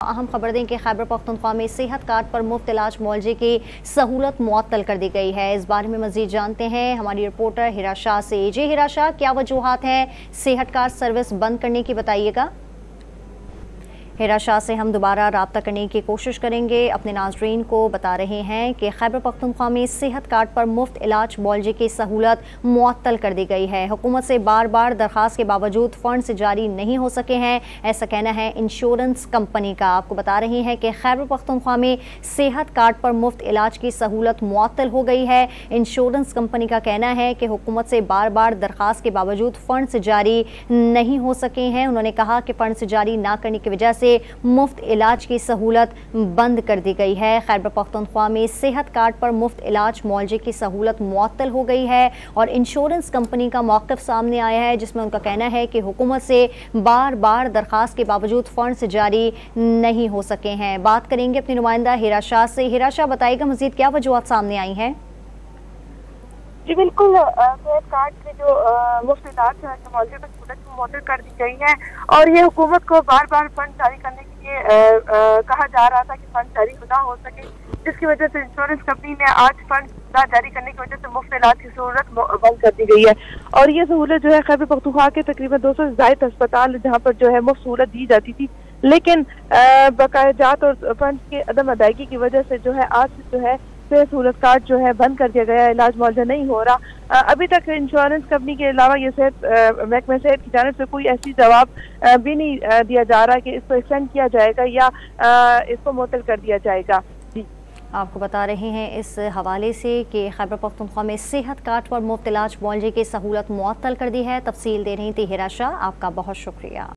अहम खबर दें कि खैबर पख्तूनख्वा में सेहत कार्ड पर मुफ्त इलाज मुआवजे की सहूलत मुअत्तल कर दी गई है। इस बारे में मजीद जानते हैं हमारी रिपोर्टर हिरा शाह से। जी हिरा शाह, क्या वजूहात हैं सेहत कार्ड सर्विस बंद करने की, बताइएगा। हिरा शाह से हम दोबारा रब्ता करने की कोशिश करेंगे। अपने नाजरीन को बता रहे हैं कि खैबर पख्तूनख्वा में सेहत कार्ड पर मुफ्त इलाज मुआवजे की सहूलत मुअत्तल कर दी गई है। हुकूमत से बार बार दरख्वास्त के बावजूद फंड्स जारी नहीं हो सके हैं, ऐसा कहना है इंश्योरेंस कंपनी का। आपको बता रही हैं कि खैबर पख्तूनख्वा में सेहत कार्ड पर मुफ्त इलाज की सहूलत मुअत्तल हो गई है। इंश्योरेंस कंपनी का कहना है कि हुकूमत से बार बार दरख्वास्त के बावजूद फंड्स जारी नहीं हो सके हैं। उन्होंने कहा कि फंड्स जारी ना करने की वजह से मुफ्त इलाज की सहूलत बंद कर दी गई है। खैबर पख्तूनख्वा में सेहत कार्ड पर मुफ्त इलाज मुआवजे की सहूलत मुअत्तल हो गई है और इंश्योरेंस कंपनी का मौक़िफ़ सामने आया है, जिसमें उनका कहना है कि हुकूमत से बार बार दरख्वास्त के बावजूद फंड्स जारी नहीं हो सके हैं। बात करेंगे अपनी नुमाइंदा हिरा शाह से। हिरा शाह, बताइएगा मजीद क्या वजूहात सामने आई हैं? जी बिल्कुल, सेहत कार्ड के जो मुफ्त इलाज मुआवजे की सहूलत मुअत्तल कर दी गई है और ये हुकूमत को बार बार फंड जारी करने के लिए कहा जा रहा था कि फंड जारी ना हो सके, जिसकी वजह से इंश्योरेंस कंपनी ने आज फंड ना जारी करने की वजह से मुफ्त इलाज की सहूलत बंद कर दी गई है। और ये सहूलत जो है खैबर पख्तूनख्वा के तकरीबन 200 से ज़ायद अस्पताल जहाँ पर जो है मुफ्त सहूलत दी जाती थी, लेकिन बकायाजात और फंड के अदम अदायगी की वजह से जो है आज से जो है सहूलत कार्ड जो है बंद कर दिया गया, इलाज मुआवजा नहीं हो रहा। अभी तक इंश्योरेंस कंपनी के अलावा ये सेहत महकमा सेहत की जानिब से कोई ऐसी जवाब भी नहीं दिया जा रहा कि इसको एक्सटेंड किया जाएगा या इसको मुअत्तल कर दिया जाएगा। आपको बता रहे हैं इस हवाले से कि खैबर पख्तूनख्वा में सेहत कार्ड पर मुफ्त इलाज मुआवजे की सहूलत मुअत्तल कर दी है। तफसील दे रही थी हिरा शाह, आपका बहुत शुक्रिया।